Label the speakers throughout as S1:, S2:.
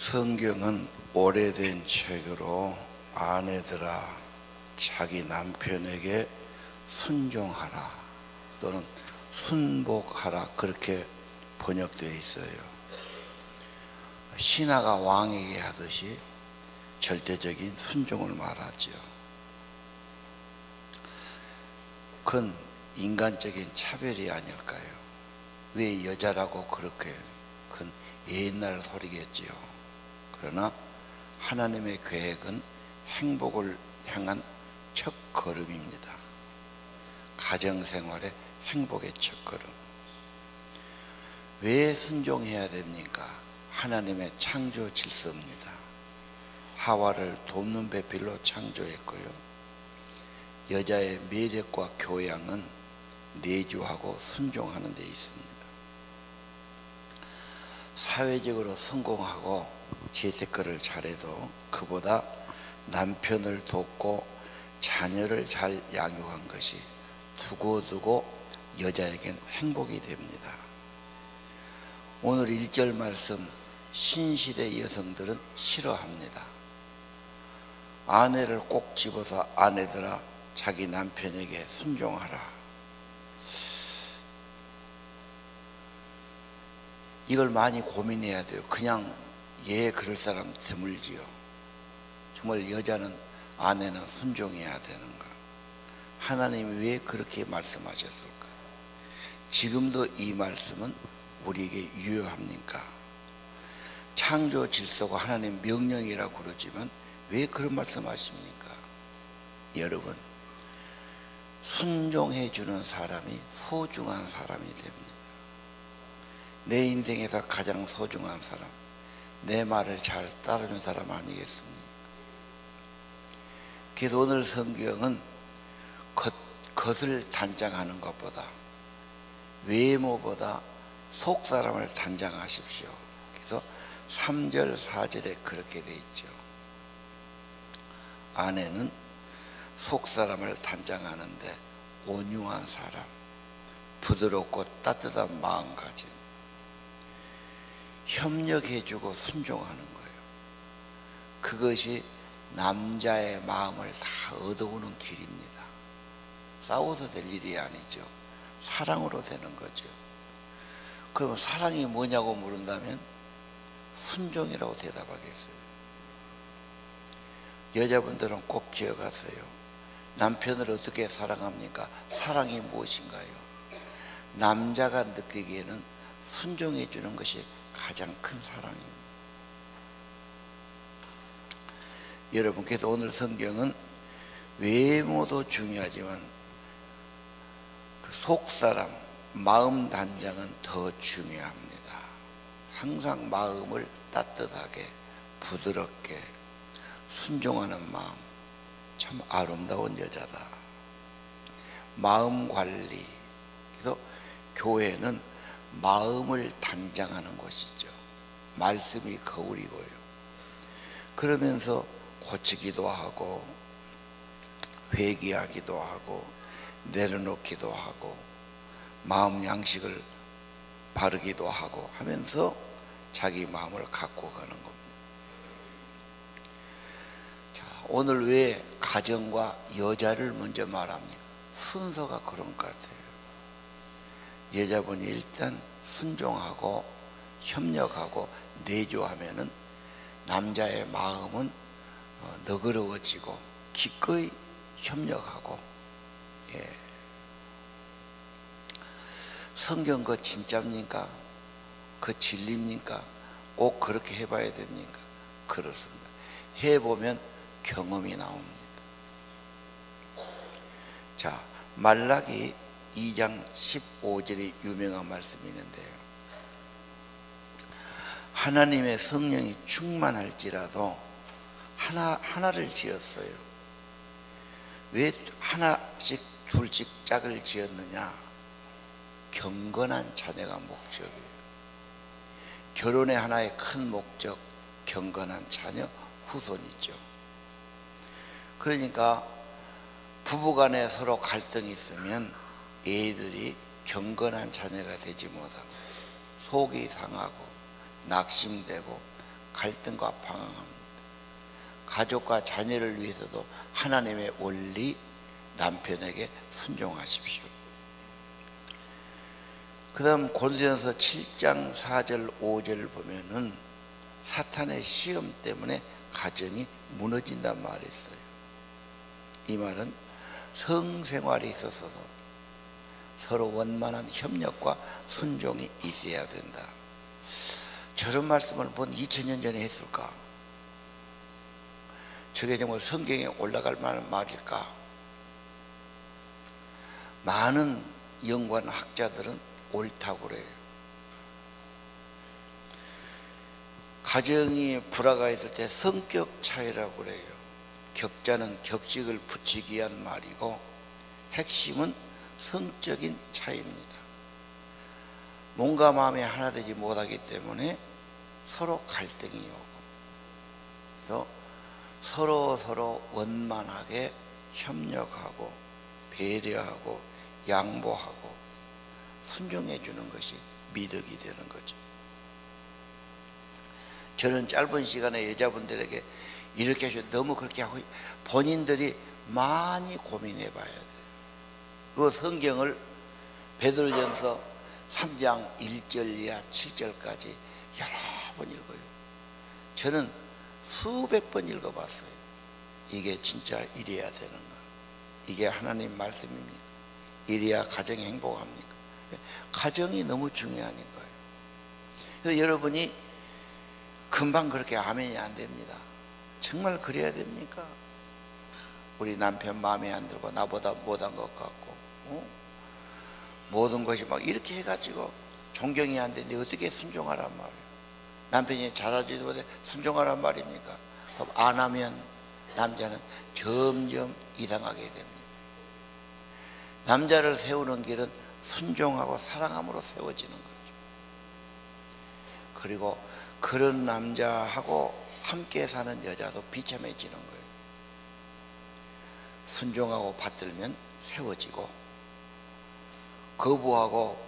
S1: 성경은 오래된 책으로 아내들아 자기 남편에게 순종하라 또는 순복하라 그렇게 번역되어 있어요. 신하가 왕에게 하듯이 절대적인 순종을 말하죠. 그건 인간적인 차별이 아닐까요? 왜 여자라고 그렇게? 그건 옛날 소리겠지요. 그러나 하나님의 계획은 행복을 향한 첫 걸음입니다. 가정생활의 행복의 첫 걸음. 왜 순종해야 됩니까? 하나님의 창조 질서입니다. 하와를 돕는 배필로 창조했고요. 여자의 매력과 교양은 내주하고 순종하는 데 있습니다. 사회적으로 성공하고 재테크를 잘해도 그보다 남편을 돕고 자녀를 잘 양육한 것이 두고두고 여자에겐 행복이 됩니다. 오늘 1절 말씀 신시대 여성들은 싫어합니다. 아내를 꼭 집어서 아내들아 자기 남편에게 순종하라. 이걸 많이 고민해야 돼요. 그냥 그럴 사람 드물지요. 정말 여자는 아내는 순종해야 되는가? 하나님이 왜 그렇게 말씀하셨을까? 지금도 이 말씀은 우리에게 유효합니까? 창조 질서가 하나님 명령이라고 그러지만 왜 그런 말씀하십니까? 여러분, 순종해 주는 사람이 소중한 사람이 됩니다. 내 인생에서 가장 소중한 사람, 내 말을 잘 따르는 사람 아니겠습니까? 그래서 오늘 성경은 겉을 단장하는 것보다 외모보다 속 사람을 단장하십시오. 그래서 3절 4절에 그렇게 돼 있죠. 아내는 속 사람을 단장하는데 온유한 사람, 부드럽고 따뜻한 마음가짐, 협력해주고 순종하는 거예요. 그것이 남자의 마음을 다 얻어오는 길입니다. 싸워서 될 일이 아니죠. 사랑으로 되는 거죠. 그러면 사랑이 뭐냐고 물은다면 순종이라고 대답하겠어요. 여자분들은 꼭 기억하세요. 남편을 어떻게 사랑합니까? 사랑이 무엇인가요? 남자가 느끼기에는 순종해 주는 것이 가장 큰 사랑입니다. 여러분께서 오늘 성경은 외모도 중요하지만 그 속사람, 마음 단장은 더 중요합니다. 항상 마음을 따뜻하게 부드럽게 순종하는 마음, 참 아름다운 여자다. 마음 관리. 그래서 교회는 마음을 단장하는 곳이죠. 말씀이 거울이고요. 그러면서 고치기도 하고 회개하기도 하고 내려놓기도 하고 마음 양식을 바르기도 하고 하면서 자기 마음을 갖고 가는 겁니다. 자, 오늘 왜 가정과 여자를 먼저 말합니까? 순서가 그런 것 같아요. 여자분이 일단 순종하고 협력하고 내조하면은 남자의 마음은 너그러워지고 기꺼이 협력하고. 성경 그 진짜입니까? 그 진리입니까? 꼭 그렇게 해봐야 됩니까? 그렇습니다. 해보면 경험이 나옵니다. 자, 말라기 2장 15절의 유명한 말씀이 있는데요. 하나님의 성령이 충만할지라도 하나를 지었어요. 왜 하나씩 둘씩 짝을 지었느냐? 경건한 자녀가 목적이에요. 결혼의 하나의 큰 목적, 경건한 자녀, 후손이죠. 그러니까 부부간에 서로 갈등이 있으면 애들이 경건한 자녀가 되지 못하고 속이 상하고 낙심되고 갈등과 방황합니다. 가족과 자녀를 위해서도 하나님의 원리, 남편에게 순종하십시오. 그 다음 고린도전서 7장 4절 5절을 보면은 사탄의 시험 때문에 가정이 무너진단 말이 있어요. 이 말은 성생활에 있어서도 서로 원만한 협력과 순종이 있어야 된다. 저런 말씀을 본 2000년 전에 했을까? 저게 정말 성경에 올라갈 만한 말일까? 많은 연구하는 학자들은 옳다고 그래요. 가정이 불화가 있을 때 성격 차이라고 그래요. 격자는 격식을 붙이기 위한 말이고 핵심은 성적인 차이입니다. 몸과 마음이 하나 되지 못하기 때문에 서로 갈등이 오고, 그래서 서로 원만하게 협력하고 배려하고 양보하고 순종해 주는 것이 미덕이 되는 거죠. 저는 짧은 시간에 여자분들에게 이렇게 하셔도 너무 그렇게 하고 본인들이 많이 고민해 봐야 돼요. 그 성경을 베드로전서 3장 1절 이하 7절까지 여러 번 읽어요. 저는 수백 번 읽어봤어요. 이게 진짜 이래야 되는 거, 이게 하나님 말씀입니다. 이래야 가정이 행복합니까? 가정이 너무 중요한 거예요. 그래서 여러분이 금방 그렇게 아멘이 안 됩니다. 정말 그래야 됩니까? 우리 남편 마음에 안 들고 나보다 못한 것 같고, 모든 것이 막 이렇게 해가지고 존경이 안 되는데 어떻게 순종하란 말이에요? 남편이 잘하지도 못해 순종하란 말입니까? 그럼 안 하면 남자는 점점 이상하게 됩니다. 남자를 세우는 길은 순종하고 사랑함으로 세워지는 거죠. 그리고 그런 남자하고 함께 사는 여자도 비참해지는 거예요. 순종하고 받들면 세워지고, 거부하고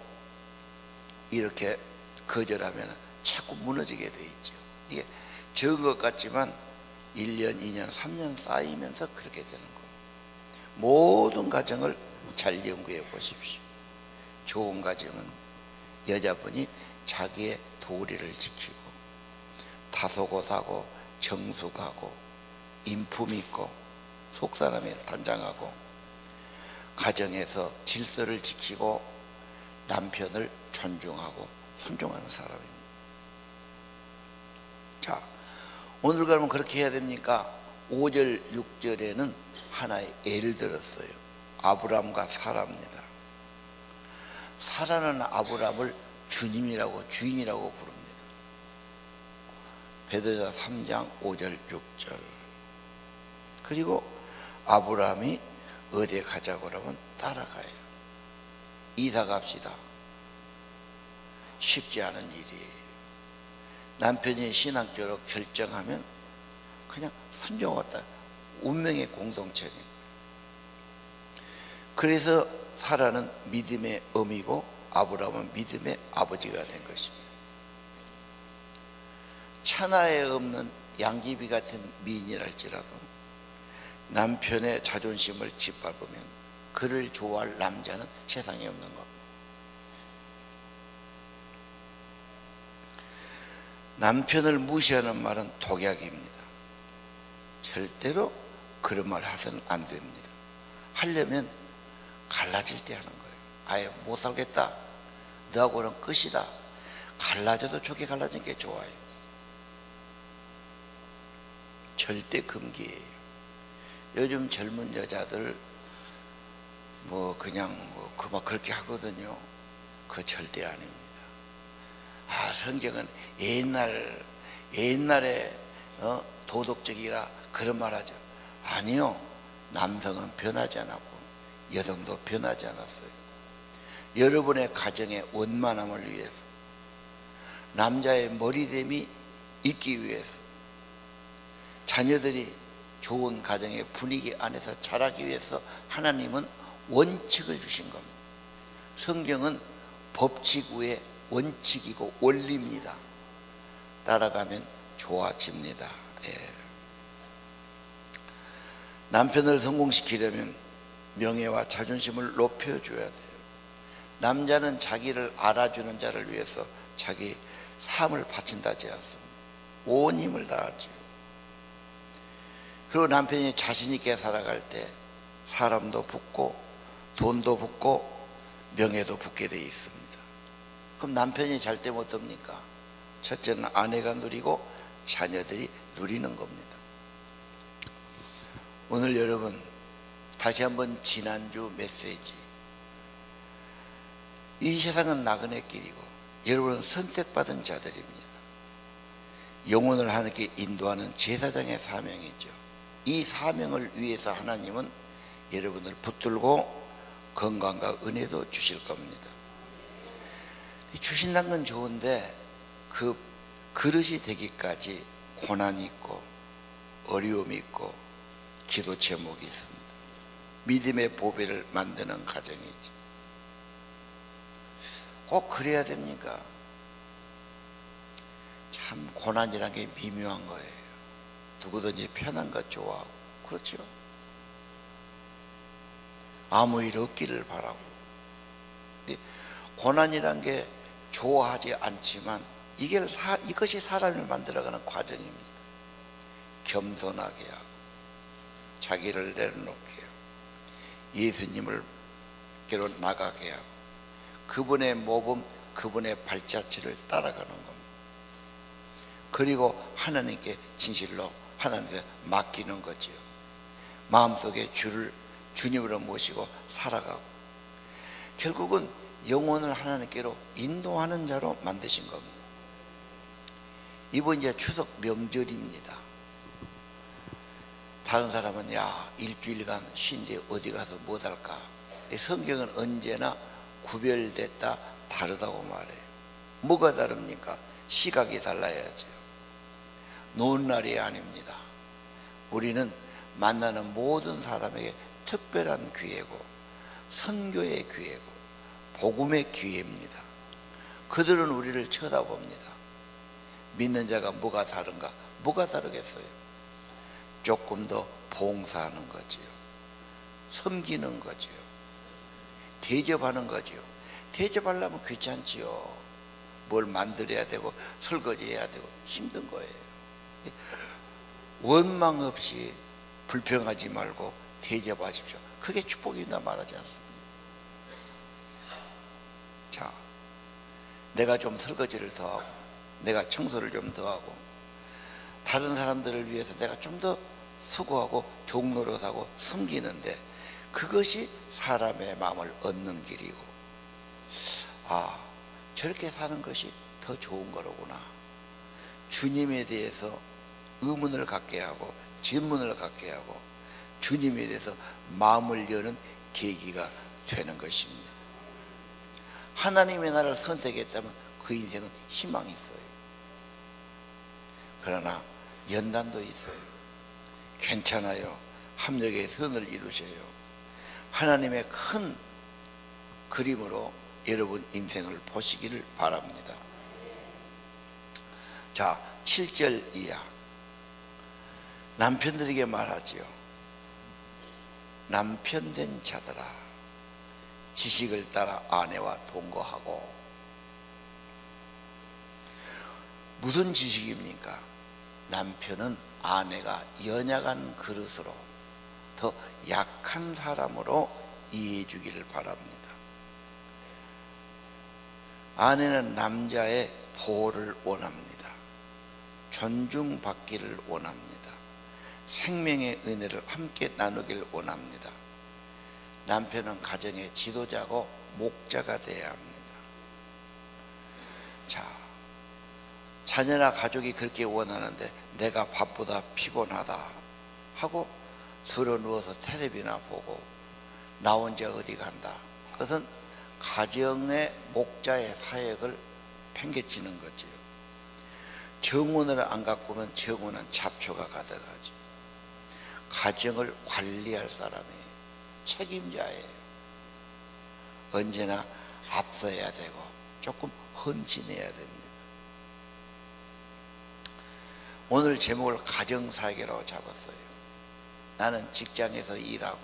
S1: 이렇게 거절하면 자꾸 무너지게 돼 있죠. 이게 적은 것 같지만 1년, 2년, 3년 쌓이면서 그렇게 되는 거예요. 모든 가정을 잘 연구해 보십시오. 좋은 가정은 여자분이 자기의 도리를 지키고 다소곳하고 정숙하고 인품 있고 속사람이 단장하고 가정에서 질서를 지키고 남편을 존중하고 순종하는 사람입니다. 자, 오늘 그러면 그렇게 해야 됩니까? 5절 6절에는 하나의 예를 들었어요. 아브람과 사라입니다. 사라는 아브람을 주님이라고, 주인이라고 부릅니다. 베드로전서 3장 5절 6절. 그리고 아브람이 어디에 가자고 그러면 따라가요. 이사 갑시다. 쉽지 않은 일이에요. 남편이 신학교로 결정하면 그냥 순종했다. 운명의 공동체니까. 그래서 사라는 믿음의 어미고 아브람은 믿음의 아버지가 된 것입니다. 천하에 없는 양귀비 같은 미인이랄지라도 남편의 자존심을 짓밟으면 그를 좋아할 남자는 세상에 없는 겁니다. 남편을 무시하는 말은 독약입니다. 절대로 그런 말 하서는 안 됩니다. 하려면 갈라질 때 하는 거예요. 아예 못 살겠다, 너하고는 끝이다, 갈라져도 좋게 갈라진 게 좋아요. 절대 금기예요. 요즘 젊은 여자들 그냥 그만 그렇게 하거든요. 그거 절대 아닙니다. 성경은 옛날에 도덕적이라 그런 말 하죠. 아니요, 남성은 변하지 않았고 여성도 변하지 않았어요. 여러분의 가정의 원만함을 위해서, 남자의 머리됨이 있기 위해서, 자녀들이 좋은 가정의 분위기 안에서 자라기 위해서 하나님은 원칙을 주신 겁니다. 성경은 법칙 외에 원칙이고 원리입니다. 따라가면 좋아집니다. 예. 남편을 성공시키려면 명예와 자존심을 높여줘야 돼요. 남자는 자기를 알아주는 자를 위해서 자기 삶을 바친다지 않습니다. 온 힘을 다하죠. 그리고 남편이 자신 있게 살아갈 때 사람도 붙고 돈도 붙고 명예도 붙게 되어 있습니다. 그럼 남편이 잘 때면 어떻습니까? 첫째는 아내가 누리고 자녀들이 누리는 겁니다. 오늘 여러분 다시 한번 지난주 메시지, 이 세상은 나그네 길이고 여러분은 선택받은 자들입니다. 영혼을 하나님께 인도하는 제사장의 사명이죠. 이 사명을 위해서 하나님은 여러분을 붙들고 건강과 은혜도 주실 겁니다. 주신다는 건 좋은데 그 그릇이 되기까지 고난이 있고 어려움이 있고 기도 제목이 있습니다. 믿음의 보배를 만드는 과정이죠. 꼭 그래야 됩니까? 참 고난이라는 게 미묘한 거예요. 누구든지 편한 것 좋아하고, 그렇죠? 아무 일 없기를 바라고. 고난이란 게 좋아하지 않지만 이것이 사람을 만들어가는 과정입니다. 겸손하게 하고 자기를 내려놓게 하고 예수님을께로 나가게 하고 그분의 모범, 그분의 발자취를 따라가는 겁니다. 그리고 하나님께 진실로 하나님께 맡기는 거지요. 마음속에 주를 주님으로 모시고 살아가고 결국은 영혼을 하나님께로 인도하는 자로 만드신 겁니다. 이번 이제 추석 명절입니다. 다른 사람은 야 일주일간 쉰데 어디 가서 못 할까? 성경은 언제나 구별됐다 다르다고 말해요. 뭐가 다릅니까? 시각이 달라야죠. 노는 날이 아닙니다. 우리는 만나는 모든 사람에게 특별한 기회고 선교의 기회고 복음의 기회입니다. 그들은 우리를 쳐다봅니다. 믿는 자가 뭐가 다른가? 뭐가 다르겠어요? 조금 더 봉사하는 거지요. 섬기는 거지요. 대접하는 거지요. 대접하려면 귀찮지요. 뭘 만들어야 되고 설거지해야 되고 힘든 거예요. 원망 없이 불평하지 말고 대접하십시오. 그게 축복이다 말하지 않습니다. 자, 내가 좀 설거지를 더 하고 내가 청소를 좀 더 하고 다른 사람들을 위해서 내가 좀 더 수고하고 종노릇하고 섬기는데 그것이 사람의 마음을 얻는 길이고 아 저렇게 사는 것이 더 좋은 거로구나. 주님에 대해서 의문을 갖게 하고 질문을 갖게 하고 주님에 대해서 마음을 여는 계기가 되는 것입니다. 하나님의 나라를 선택했다면 그 인생은 희망이 있어요. 그러나 연단도 있어요. 괜찮아요. 합력의 선을 이루셔요. 하나님의 큰 그림으로 여러분 인생을 보시기를 바랍니다. 자, 7절 이하 남편들에게 말하지요. 남편 된 자들아 지식을 따라 아내와 동거하고. 무슨 지식입니까? 남편은 아내가 연약한 그릇으로 더 약한 사람으로 이해해 주기를 바랍니다. 아내는 남자의 보호를 원합니다. 존중받기를 원합니다. 생명의 은혜를 함께 나누길 원합니다. 남편은 가정의 지도자고 목자가 되어야 합니다. 자, 자녀나 가족이 그렇게 원하는데 내가 밥보다 피곤하다 하고 들어누워서 텔레비나 보고 나 혼자 어디 간다. 그것은 가정의 목자의 사역을 팽개치는 거죠. 정원을 안 가꾸면 정원은 잡초가 가득하죠. 가정을 관리할 사람이 책임자예요. 언제나 앞서야 되고 조금 헌신해야 됩니다. 오늘 제목을 가정사역이라고 잡았어요. 나는 직장에서 일하고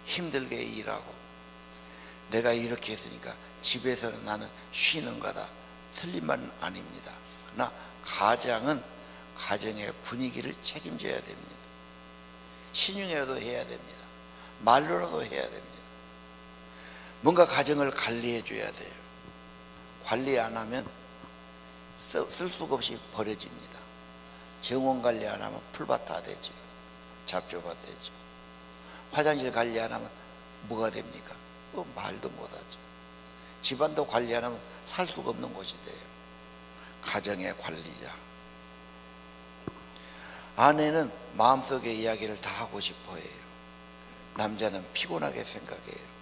S1: 힘들게 일하고 내가 이렇게 했으니까 집에서는 나는 쉬는 거다. 틀린 말은 아닙니다. 그러나 가장은 가정의 분위기를 책임져야 됩니다. 신용이라도 해야 됩니다. 말로라도 해야 됩니다. 뭔가 가정을 관리해 줘야 돼요. 관리 안 하면 쓸 수가 없이 버려집니다. 정원 관리 안 하면 풀밭화 되죠. 잡초밭 되죠. 화장실 관리 안 하면 뭐가 됩니까? 말도 못하죠. 집안도 관리 안 하면 살 수가 없는 곳이 돼요. 가정의 관리자. 아내는 마음속의 이야기를 다 하고 싶어 해요. 남자는 피곤하게 생각해요.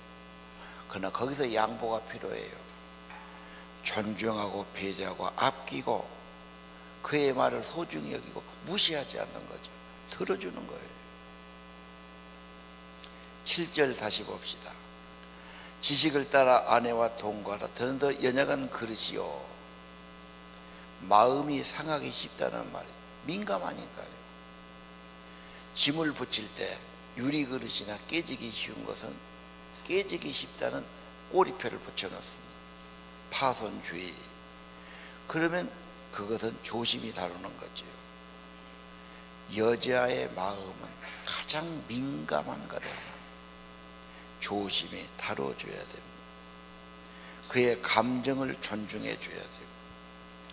S1: 그러나 거기서 양보가 필요해요. 존중하고 배려하고 아끼고 그의 말을 소중히 여기고 무시하지 않는 거죠. 들어주는 거예요. 7절 다시 봅시다. 지식을 따라 아내와 동거하라. 더는 더 연약한 그릇이요. 마음이 상하기 쉽다는 말이 민감하니까요. 짐을 붙일 때 유리 그릇이나 깨지기 쉬운 것은 깨지기 쉽다는 꼬리표를 붙여놓습니다. 파손주의. 그러면 그것은 조심히 다루는 거죠. 여자의 마음은 가장 민감한 거다. 조심히 다뤄줘야 됩니다. 그의 감정을 존중해 줘야 되고,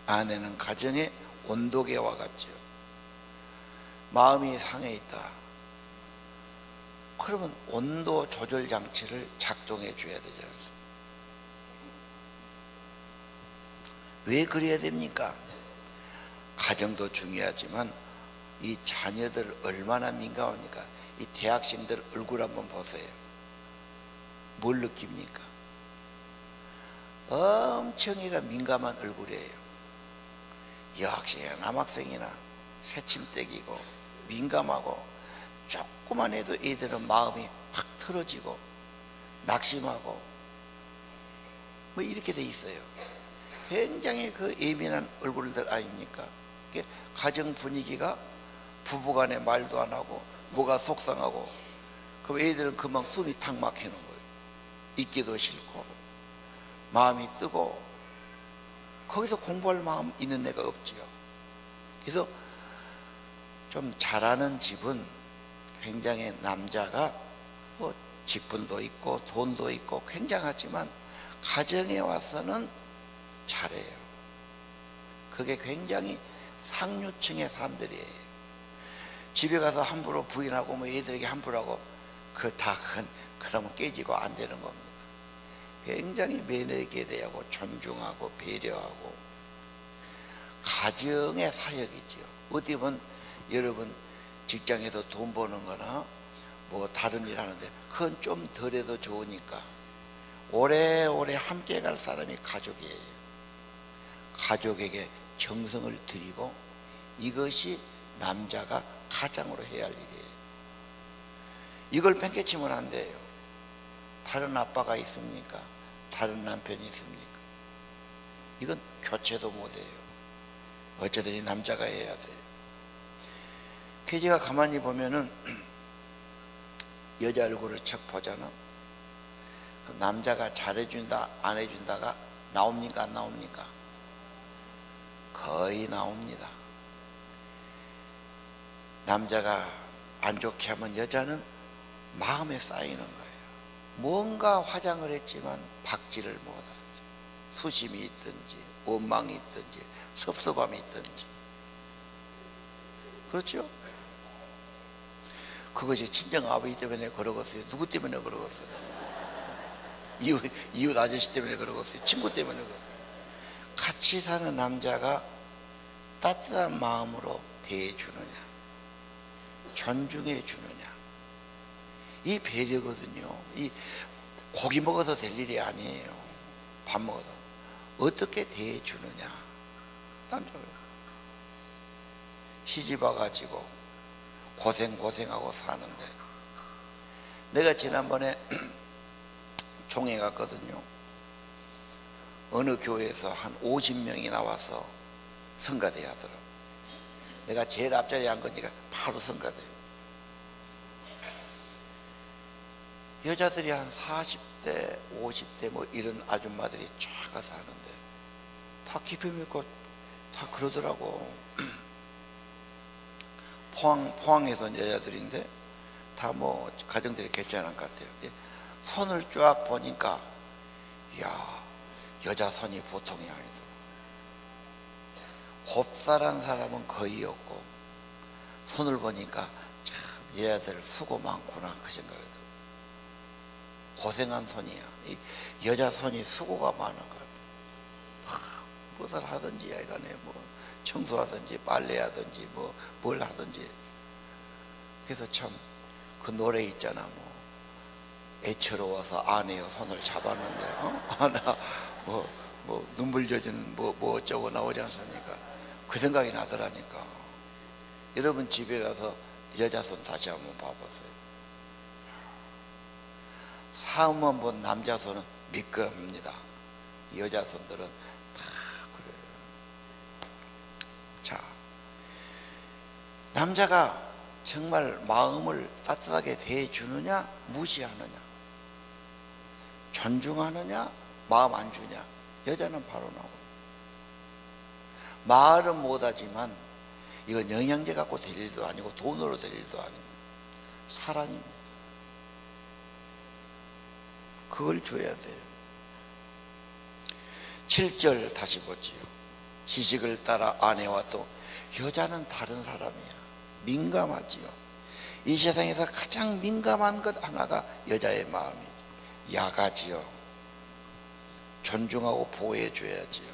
S1: 아내는 가정의 온도계와 같죠. 마음이 상해 있다. 그러면 온도 조절 장치를 작동해 줘야 되지 않습니까? 왜 그래야 됩니까? 가정도 중요하지만 이 자녀들 얼마나 민감합니까? 이 대학생들 얼굴 한번 보세요. 뭘 느낍니까? 엄청 애가 민감한 얼굴이에요. 여학생이나 남학생이나 새침대기고 민감하고, 조그만 해도 애들은 마음이 확 틀어지고 낙심하고 뭐 이렇게 돼 있어요. 굉장히 그 예민한 얼굴들 아닙니까? 가정 분위기가 부부간에 말도 안 하고 뭐가 속상하고, 그럼 애들은 금방 숨이 탁 막히는 거예요. 있기도 싫고 마음이 뜨고, 거기서 공부할 마음 있는 애가 없지요. 그래서 좀 잘하는 집은 굉장히 남자가 뭐 직분도 있고 돈도 있고 굉장하지만 가정에 와서는 잘해요. 그게 굉장히 상류층의 사람들이에요. 집에 가서 함부로 부인하고 뭐 애들에게 함부로 하고 그러면 깨지고 안 되는 겁니다. 굉장히 매너 있게 대하고 존중하고 배려하고 가정의 사역이지요. 어디 보면 여러분 직장에서 돈 버는 거나 뭐 다른 일 하는데 그건 좀 덜해도 좋으니까 오래오래 함께 갈 사람이 가족이에요. 가족에게 정성을 드리고, 이것이 남자가 가장으로 해야 할 일이에요. 이걸 팽개치면 안 돼요. 다른 아빠가 있습니까? 다른 남편이 있습니까? 이건 교체도 못해요. 어쨌든 이 남자가 해야 돼요. 제가 가만히 보면은 여자 얼굴을 척 보잖아. 남자가 잘해준다 안 해준다가 나옵니까 안 나옵니까? 거의 나옵니다. 남자가 안 좋게 하면 여자는 마음에 쌓이는 거예요. 뭔가 화장을 했지만 박지를 못하죠. 수심이 있든지 원망이 있든지 섭섭함이 있든지. 그렇죠? 그것이 친정 아버지 때문에 그러겠어요? 누구 때문에 그러겠어요? 이웃 아저씨 때문에 그러겠어요? 친구 때문에 그러겠어요? 같이 사는 남자가 따뜻한 마음으로 대해주느냐, 존중해 주느냐, 이 배려거든요. 이 고기 먹어서 될 일이 아니에요. 밥 먹어서 어떻게 대해주느냐. 남자가 시집 와가지고 고생하고 사는데, 내가 지난번에 종회 갔거든요. 어느 교회에서 한 50명이 나와서 성가대 하더라고. 내가 제일 앞자리에 앉은 거니까 바로 성가돼요. 여자들이 한 40대 50대 뭐 이런 아줌마들이 쫙 가서 하는데 다 깊이 믿고 다 그러더라고. 포항에서 온 여자들인데 다 뭐 가정들이 괜찮은 것 같아요. 손을 쫙 보니까 이야, 여자 손이 보통이 아니더라. 곱살한 사람은 거의 없고 손을 보니까 참 여자들 수고 많구나 그 생각이 들어요. 고생한 손이야. 이 여자 손이 수고가 많은 것 같아요. 무엇을 하든지 야간에 뭐 청소하든지 빨래하든지 뭐 뭘 하든지. 그래서 참 그 노래 있잖아, 뭐 애처로워서 아내여 손을 잡았는데 하나 뭐 눈물 젖은 뭐 어쩌고 나오지 않습니까? 그 생각이 나더라니까. 여러분 집에 가서 여자 손 다시 한번 봐보세요. 사음만 본 남자 손은 미끄럽니다. 여자 손들은 다 그래요. 자, 남자가 정말 마음을 따뜻하게 대해주느냐 무시하느냐, 존중하느냐 마음 안 주냐, 여자는 바로 나오고. 말은 못하지만 이건 영양제 갖고 될 일도 아니고 돈으로 될 일도 아니고 사랑입니다. 그걸 줘야 돼요. 7절 다시 보지요. 지식을 따라 아내와 또 여자는 다른 사람이야. 민감하지요. 이 세상에서 가장 민감한 것 하나가 여자의 마음이죠. 야가지요. 존중하고 보호해 줘야지요.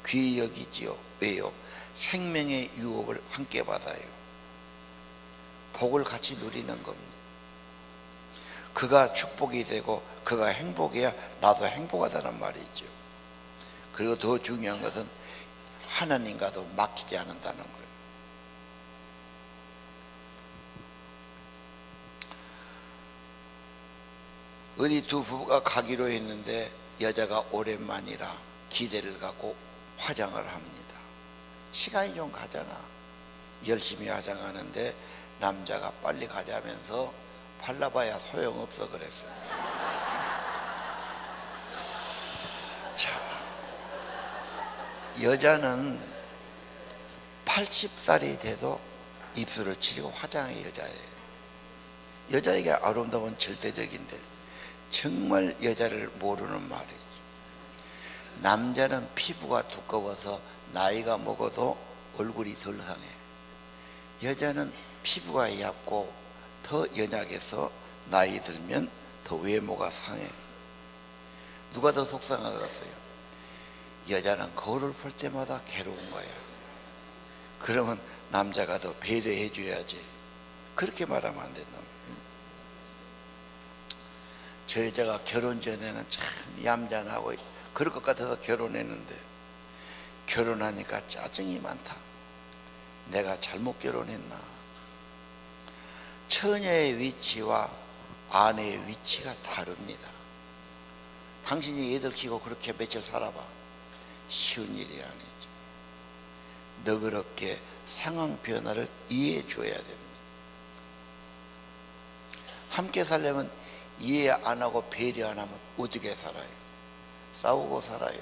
S1: 귀히 여기지요. 왜요? 생명의 유업을 함께 받아요. 복을 같이 누리는 겁니다. 그가 축복이 되고 그가 행복해야 나도 행복하다는 말이죠. 그리고 더 중요한 것은 하나님과도 맡기지 않는다는 거예요. 어디 두 부부가 가기로 했는데 여자가 오랜만이라 기대를 갖고 화장을 합니다. 시간이 좀 가잖아. 열심히 화장하는데 남자가 빨리 가자면서 발라봐야 소용없어 그랬어요. 자, 여자는 80살이 돼도 입술을 치리고 화장의 여자예요. 여자에게 아름다운 절대적인데 정말 여자를 모르는 말이죠. 남자는 피부가 두꺼워서 나이가 먹어도 얼굴이 덜 상해. 여자는 피부가 얇고 더 연약해서 나이 들면 더 외모가 상해. 누가 더 속상하겠어요? 여자는 거울을 볼 때마다 괴로운 거야. 그러면 남자가 더 배려해 줘야지. 그렇게 말하면 안 된다. 저 여자가 결혼 전에는 참 얌전하고 그럴 것 같아서 결혼했는데 결혼하니까 짜증이 많다. 내가 잘못 결혼했나. 처녀의 위치와 아내의 위치가 다릅니다. 당신이 애들 키고 그렇게 며칠 살아봐. 쉬운 일이 아니죠. 너그럽게 상황 변화를 이해해 줘야 됩니다. 함께 살려면 이해 안 하고 배려 안 하면 어떻게 살아요? 싸우고 살아요.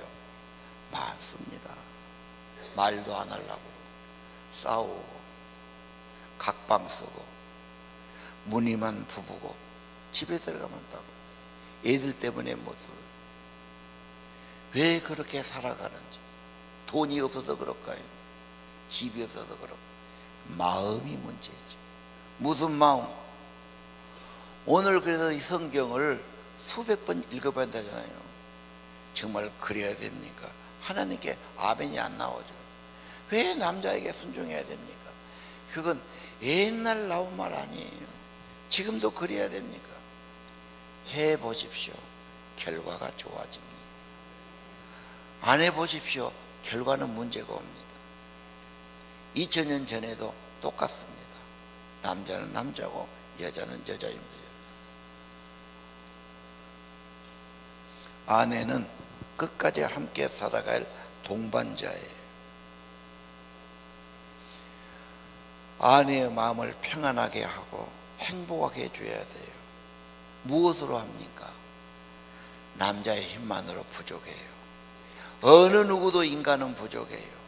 S1: 많습니다. 말도 안 하려고 싸우고 각방 쓰고 무늬만 부부고 집에 들어가면 따고 애들 때문에 못 들어요. 왜 그렇게 살아가는지. 돈이 없어서 그럴까요? 집이 없어서 그럴까요? 마음이 문제죠. 무슨 마음? 오늘 그래서 이 성경을 수백 번 읽어봐야 되잖아요. 정말 그래야 됩니까? 하나님께 아멘이 안 나오죠. 왜 남자에게 순종해야 됩니까? 그건 옛날 나온 말 아니에요. 지금도 그래야 됩니까? 해보십시오. 결과가 좋아집니다. 안 해보십시오. 결과는 문제가 옵니다. 2000년 전에도 똑같습니다. 남자는 남자고 여자는 여자입니다. 아내는 끝까지 함께 살아갈 동반자예요. 아내의 마음을 평안하게 하고 행복하게 해줘야 돼요. 무엇으로 합니까? 남자의 힘만으로 부족해요. 어느 누구도 인간은 부족해요.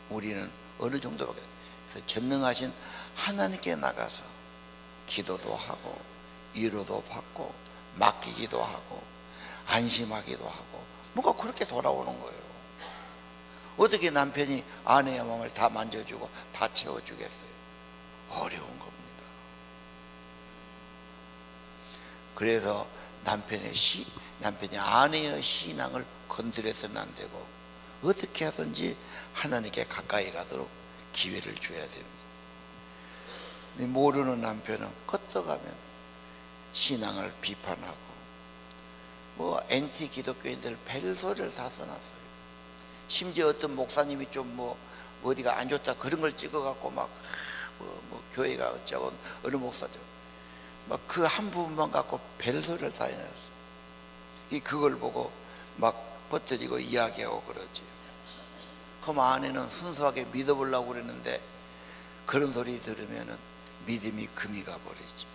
S1: 우리는 어느 정도밖에. 그래서 전능하신 하나님께 나가서 기도도 하고 위로도 받고 맡기기도 하고 안심하기도 하고 뭔가 그렇게 돌아오는 거예요. 어떻게 남편이 아내의 마음을 다 만져주고 다 채워주겠어요? 어려운 겁니다. 그래서 남편이 아내의 신앙을 건드려서는 안 되고 어떻게 하든지 하나님께 가까이 가도록 기회를 줘야 됩니다. 모르는 남편은 껐어가면 신앙을 비판하고 뭐 엔티 기독교인들 벨소리를 다 써놨어요. 심지어 어떤 목사님이 좀 뭐 어디가 안 좋다 그런 걸 찍어갖고 막 뭐 교회가 어쩌고 어느 목사죠 막 그 한 부분만 갖고 벨소리를 다 해놨어. 그걸 보고 막 퍼뜨리고 이야기하고 그러지. 그럼 아내는 순수하게 믿어보려고 그랬는데 그런 소리 들으면은 믿음이 금이 가버리지.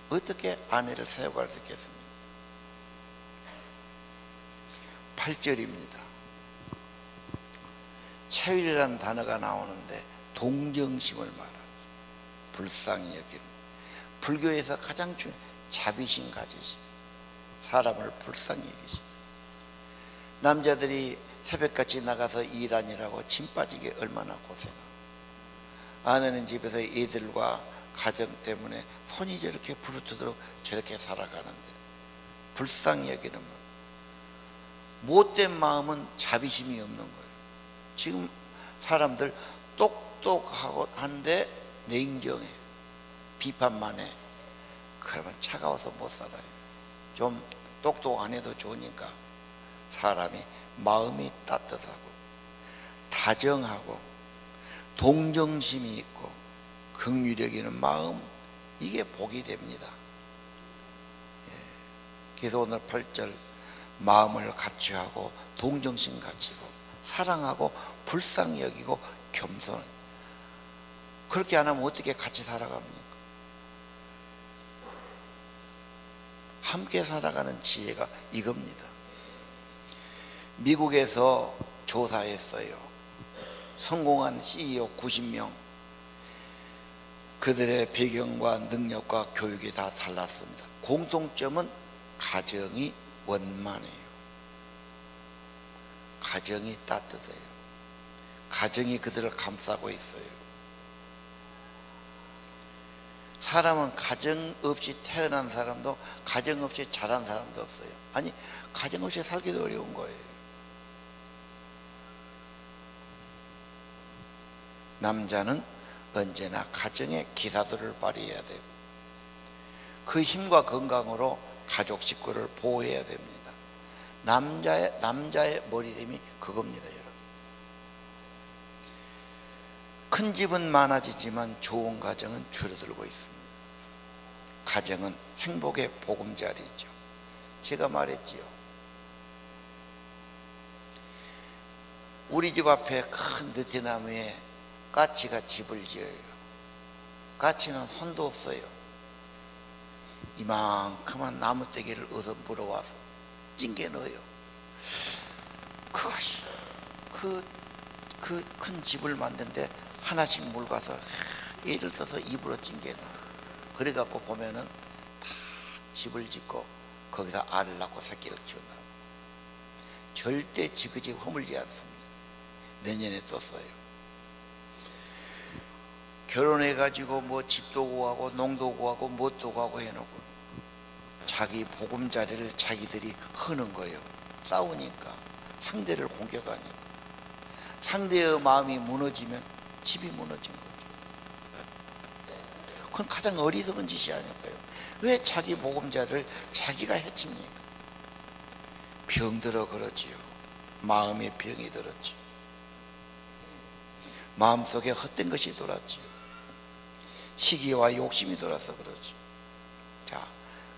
S1: 어떻게 아내를 사용할 수 있겠습니까? 8절입니다. 체휼이라는 단어가 나오는데 동정심을 말하죠. 불쌍히 여기는. 불교에서 가장 중요한 자비심 가지심. 사람을 불쌍히 여기심. 남자들이 새벽같이 나가서 일하느라고 침 빠지게 얼마나 고생하고 아내는 집에서 애들과 가정 때문에 손이 저렇게 부르트도록 저렇게 살아가는데 불쌍히 여기는 못된 마음은 자비심이 없는 거예요. 지금 사람들 똑똑하고 한데 냉정해. 비판만 해. 그러면 차가워서 못 살아요. 좀 똑똑 안 해도 좋으니까 사람이 마음이 따뜻하고 다정하고 동정심이 있고 긍휼히 여기는 마음, 이게 복이 됩니다. 그래서 오늘 8절 마음을 같이 하고 동정심 가지고 사랑하고 불쌍히 여기고 겸손. 그렇게 안 하면 어떻게 같이 살아갑니까? 함께 살아가는 지혜가 이겁니다. 미국에서 조사했어요. 성공한 CEO 90명. 그들의 배경과 능력과 교육이 다 달랐습니다. 공통점은 가정이 원만해요. 가정이 따뜻해요. 가정이 그들을 감싸고 있어요. 사람은 가정 없이 태어난 사람도 가정 없이 자란 사람도 없어요. 아니, 가정 없이 살기도 어려운 거예요. 남자는 언제나 가정의 기사도를 발휘해야 되고 그 힘과 건강으로 가족 식구를 보호해야 됩니다. 남자의 머리됨이 그겁니다, 여러분. 큰 집은 많아지지만 좋은 가정은 줄어들고 있습니다. 가정은 행복의 보금자리죠. 제가 말했지요. 우리 집 앞에 큰 느티나무에 까치가 집을 지어요. 까치는 손도 없어요. 이만큼한 나무떼기를 얻어 물어와서 찡겨 넣어요. 그것이 그 큰 집을 만드는데 하나씩 물 가서 예를 들어서 입으로 찡겨 넣어요. 그래갖고 보면은 다 집을 짓고 거기다 알을 낳고 새끼를 키운다. 절대 지그지 허물지 않습니다. 내년에 또 써요. 결혼해가지고 뭐 집도 구하고 농도 구하고 뭣도 구하고 해놓고 자기 보금자리를 자기들이 허는 거예요. 싸우니까, 상대를 공격하니까. 상대의 마음이 무너지면 집이 무너진 거죠. 그건 가장 어리석은 짓이 아닐까요? 왜 자기 보금자리를 자기가 해칩니까? 병들어 그러지요. 마음에 병이 들었지. 마음속에 헛된 것이 돌았지요. 시기와 욕심이 돌아서 그러죠. 자,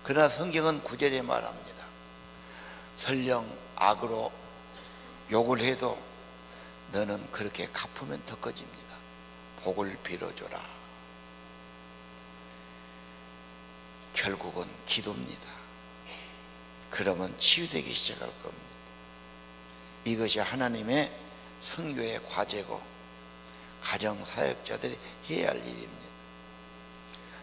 S1: 그러나 성경은 9절에 말합니다. 설령 악으로 욕을 해도 너는 그렇게 갚으면 더 커집니다. 복을 빌어줘라. 결국은 기도입니다. 그러면 치유되기 시작할 겁니다. 이것이 하나님의 선교의 과제고 가정사역자들이 해야 할 일입니다.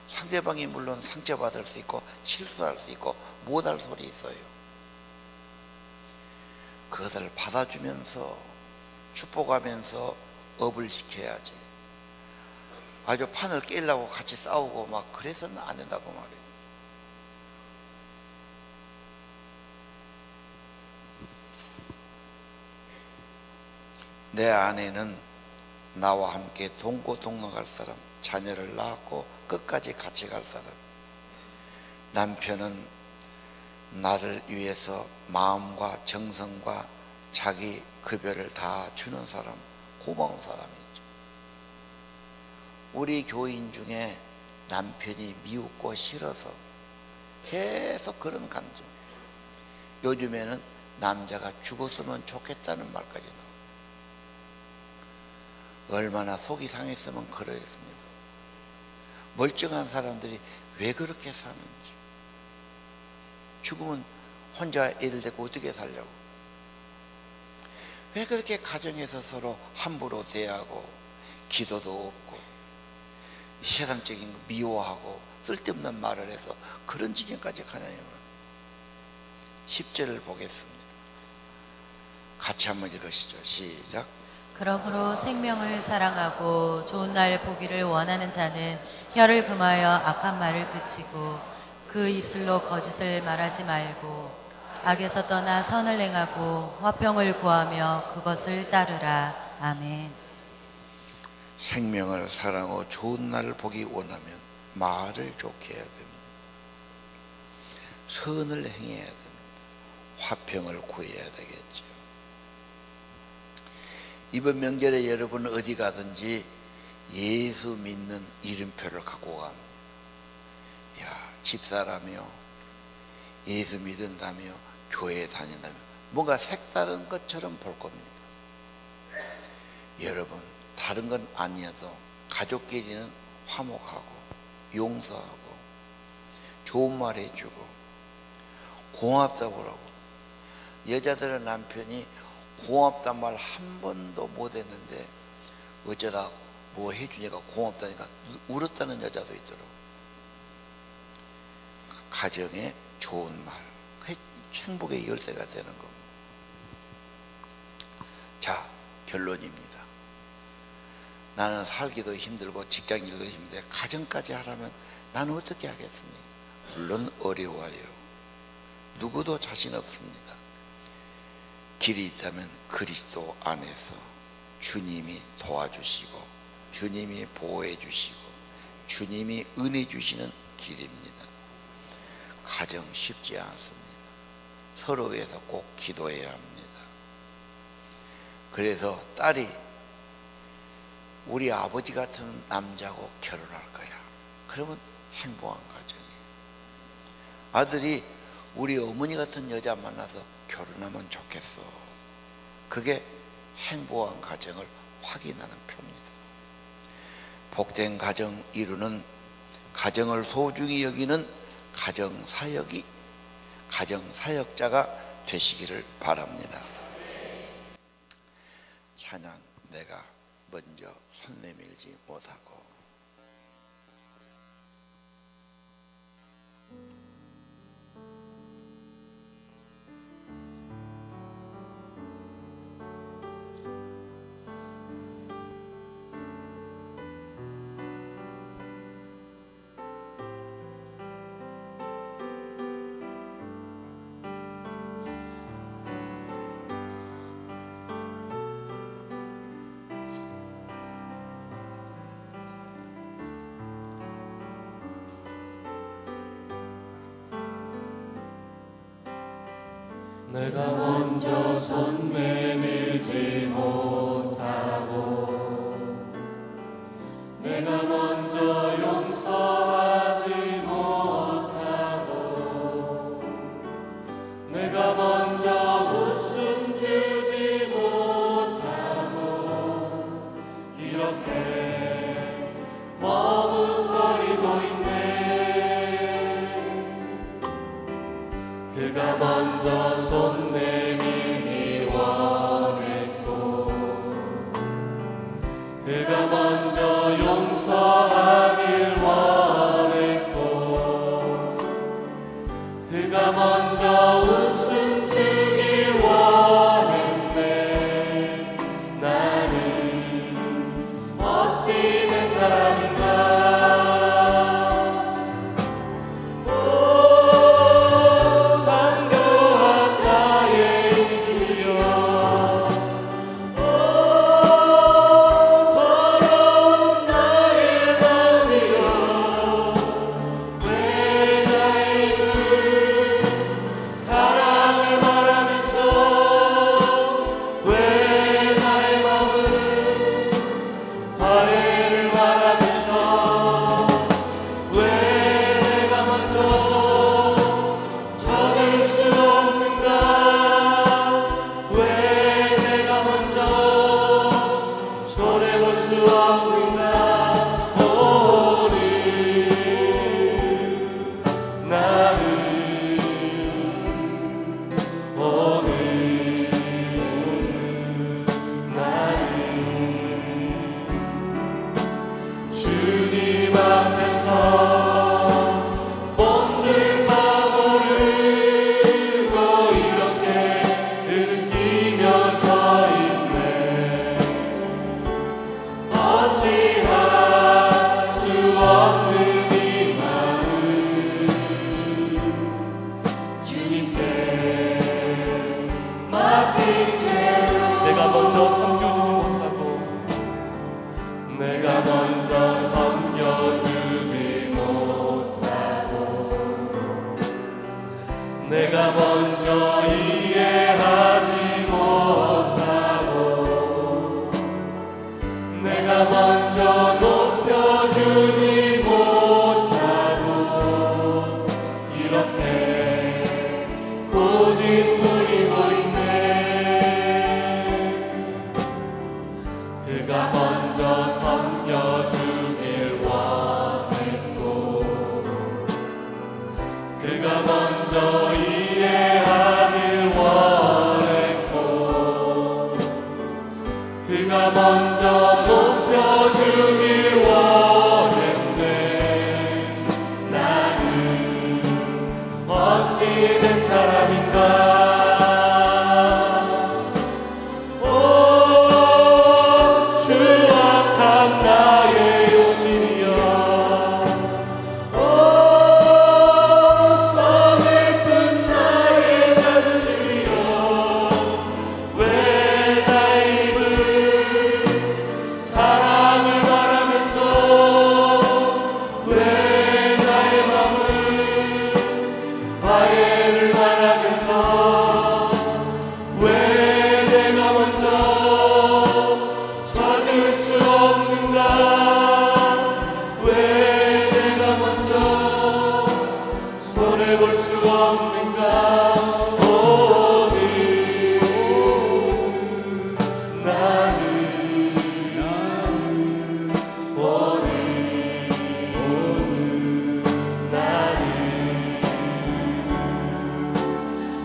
S1: 상대방이 물론 상처받을 수 있고 실수할 수 있고 못할 소리 있어요. 그것을 받아주면서 축복하면서 업을 시켜야지. 아주 판을 깨려고 같이 싸우고 막 그래서는 안 된다고 말이에요. 내 아내는 나와 함께 동고동락할 사람, 자녀를 낳았고 끝까지 같이 갈 사람, 남편은 나를 위해서 마음과 정성과 자기 급여를 다 주는 사람, 고마운 사람이죠. 우리 교인 중에 남편이 미웠고 싫어서 계속 그런 감정. 요즘에는 남자가 죽었으면 좋겠다는 말까지 나와요. 얼마나 속이 상했으면 그러겠습니까? 멀쩡한 사람들이 왜 그렇게 사는지. 죽으면 혼자 애들 데리고 어떻게 살려고. 왜 그렇게 가정에서 서로 함부로 대하고 기도도 없고 세상적인 거 미워하고 쓸데없는 말을 해서 그런 지경까지 가냐요. 10절을 보겠습니다. 같이 한번 읽으시죠. 시작.
S2: 그러므로 생명을 사랑하고 좋은 날 보기를 원하는 자는 혀를 금하여 악한 말을 그치고 그 입술로 거짓을 말하지 말고 악에서 떠나 선을 행하고 화평을 구하며 그것을 따르라. 아멘.
S1: 생명을 사랑하고 좋은 날을 보기 원하면 말을 좋게 해야 됩니다. 선을 행해야 됩니다. 화평을 구해야 되겠죠. 이번 명절에 여러분 어디 가든지 예수 믿는 이름표를 갖고 갑니다. 야, 집사라며 예수 믿는다며 교회에 다닌다며 뭔가 색다른 것처럼 볼 겁니다. 여러분 다른 건 아니어도 가족끼리는 화목하고 용서하고 좋은 말 해주고 고맙다고 그러고, 여자들은 남편이 고맙단 말 한 번도 못 했는데 어쩌다 뭐 해주니까 고맙다니까 울었다는 여자도 있더라고. 가정에 좋은 말, 행복의 열쇠가 되는 겁니다. 자, 결론입니다. 나는 살기도 힘들고 직장일도 힘든데 가정까지 하라면 나는 어떻게 하겠습니까? 물론 어려워요. 누구도 자신 없습니다. 길이 있다면 그리스도 안에서 주님이 도와주시고 주님이 보호해 주시고 주님이 은혜 주시는 길입니다. 가정 쉽지 않습니다. 서로 위해서 꼭 기도해야 합니다. 그래서 딸이 우리 아버지 같은 남자하고 결혼할 거야. 그러면 행복한 가정이에요. 아들이 우리 어머니 같은 여자 만나서 결혼하면 좋겠어. 그게 행복한 가정을 확인하는 표입니다. 복된 가정 이루는, 가정을 소중히 여기는 가정사역자가 되시기를 바랍니다. 찬양 내가 먼저 손 내밀지 못하고.
S3: 내가 먼저 손 내밀지 못하고 내가 먼저 용서하지 못하고 내가 먼저 웃음 주지 못하고 이렇게 내가 먼저 높여주길 원했네. 나는 어찌된 사람인가.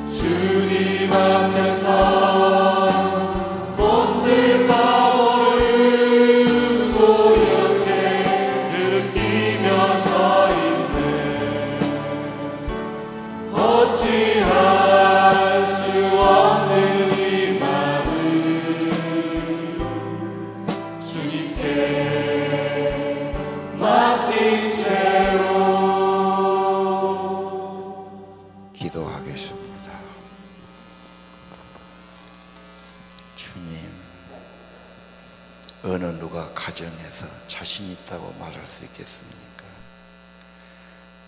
S3: 주님 앞에서 몸들 바모르고 이렇게 느끼며 서 있네. 어찌할 수 없는 이 마음을 주님께 맡긴 채로
S1: 기도하겠습니다. 주님, 어느 누가 가정에서 자신 있다고 말할 수 있겠습니까?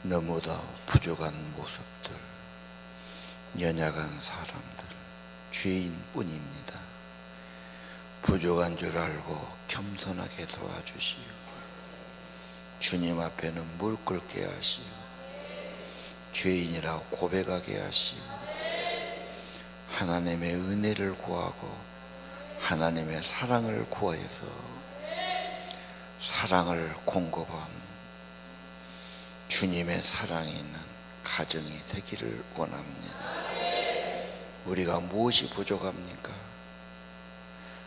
S1: 너무도 부족한 모습들, 연약한 사람들, 죄인뿐입니다. 부족한 줄 알고 겸손하게 도와주시오. 주님 앞에는 무릎 꿇게 하시오. 죄인이라고 고백하게 하시오. 하나님의 은혜를 구하고 하나님의 사랑을 구해서 사랑을 공급한 주님의 사랑이 있는 가정이 되기를 원합니다. 우리가 무엇이 부족합니까?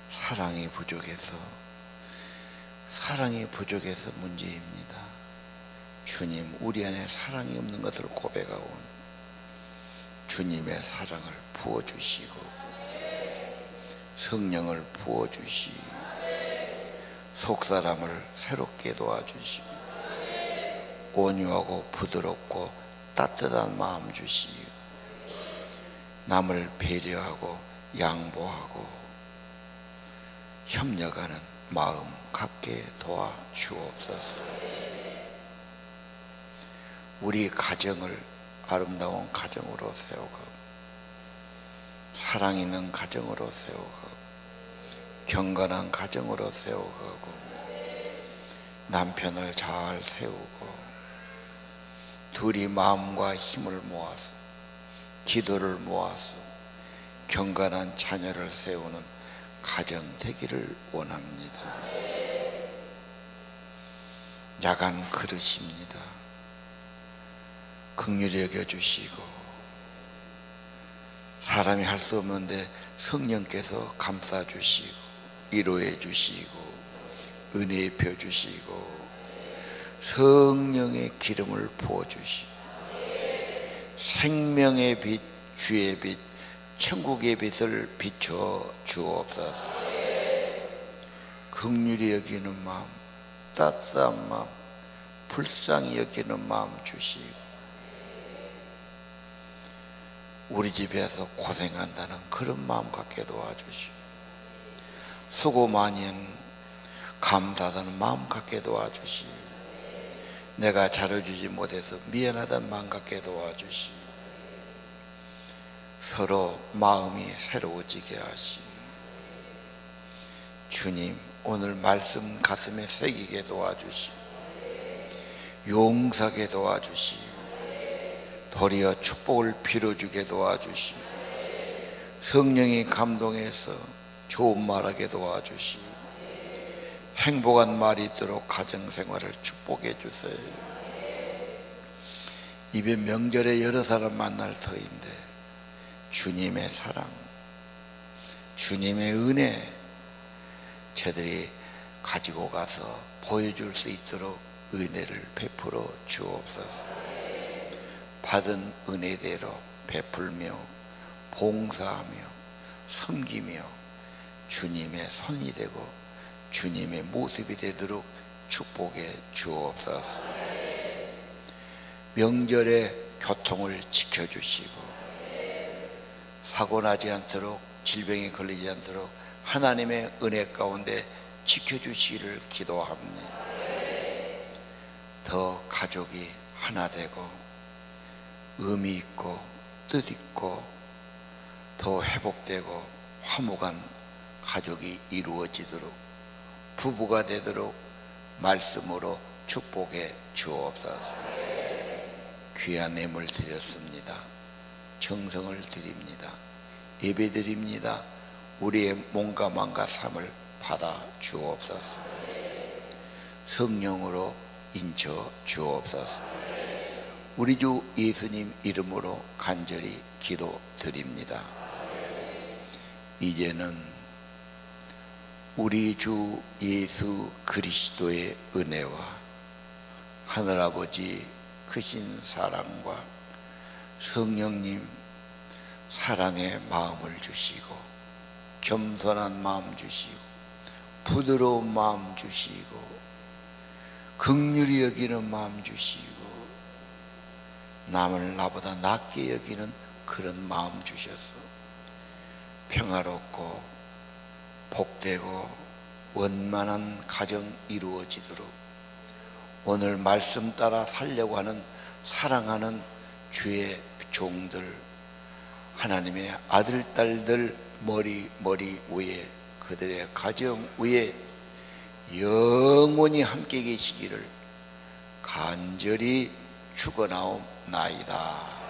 S1: 사랑이 부족해서 문제입니다. 주님, 우리 안에 사랑이 없는 것을 고백하고 주님의 사랑을 부어주시고 성령을 부어주시고 속사람을 새롭게 도와주시고 온유하고 부드럽고 따뜻한 마음 주시고 남을 배려하고 양보하고 협력하는 마음 갖게 도와주옵소서. 우리 가정을 아름다운 가정으로 세우고 사랑 있는 가정으로 세우고 경건한 가정으로 세우고 남편을 잘 세우고 둘이 마음과 힘을 모아서 기도를 모아서 경건한 자녀를 세우는 가정 되기를 원합니다. 야간 그릇입니다. 긍휼히 여겨주시고 사람이 할 수 없는데 성령께서 감싸주시고 위로해 주시고 은혜 펴주시고 성령의 기름을 부어주시고 생명의 빛, 주의 빛, 천국의 빛을 비춰 주옵소서. 긍휼히 여기는 마음, 따뜻한 마음, 불쌍히 여기는 마음 주시고 우리 집에서 고생한다는 그런 마음 갖게 도와주시고 수고 많이 한 감사하다는 마음 갖게 도와주시고 내가 잘해주지 못해서 미안하다는 마음 갖게 도와주시고 서로 마음이 새로워지게 하시고 주님, 오늘 말씀 가슴에 새기게 도와주시고 용서하게 도와주시고 도리어 축복을 빌어주게 도와주시고 성령이 감동해서 좋은 말하게 도와주시고 행복한 말이 있도록 가정생활을 축복해 주세요. 이번 명절에 여러 사람 만날 터인데 주님의 사랑, 주님의 은혜, 저들이 가지고 가서 보여줄 수 있도록 은혜를 베풀어 주옵소서. 받은 은혜대로 베풀며 봉사하며 섬기며 주님의 손이 되고 주님의 모습이 되도록 축복해 주옵소서. 명절에 교통을 지켜주시고 사고나지 않도록 질병에 걸리지 않도록 하나님의 은혜 가운데 지켜주시기를 기도합니다. 더 가족이 하나 되고 의미 있고 뜻 있고 더 회복되고 화목한 가족이 이루어지도록 부부가 되도록 말씀으로 축복해 주옵소서. 귀한 예물 드렸습니다. 정성을 드립니다. 예배 드립니다. 우리의 몸과 마음과 삶을 받아 주옵소서. 성령으로 인쳐 주옵소서. 우리 주 예수님 이름으로 간절히 기도 드립니다. 이제는 우리 주 예수 그리스도의 은혜와 하늘아버지 크신 사랑과 성령님 사랑의 마음을 주시고 겸손한 마음 주시고 부드러운 마음 주시고 긍휼히 여기는 마음 주시고 남을 나보다 낫게 여기는 그런 마음 주셔서 평화롭고 복되고 원만한 가정 이루어지도록 오늘 말씀 따라 살려고 하는 사랑하는 주의 종들 하나님의 아들 딸들 머리 위에 그들의 가정 위에 영원히 함께 계시기를 간절히 축원하옵나이다.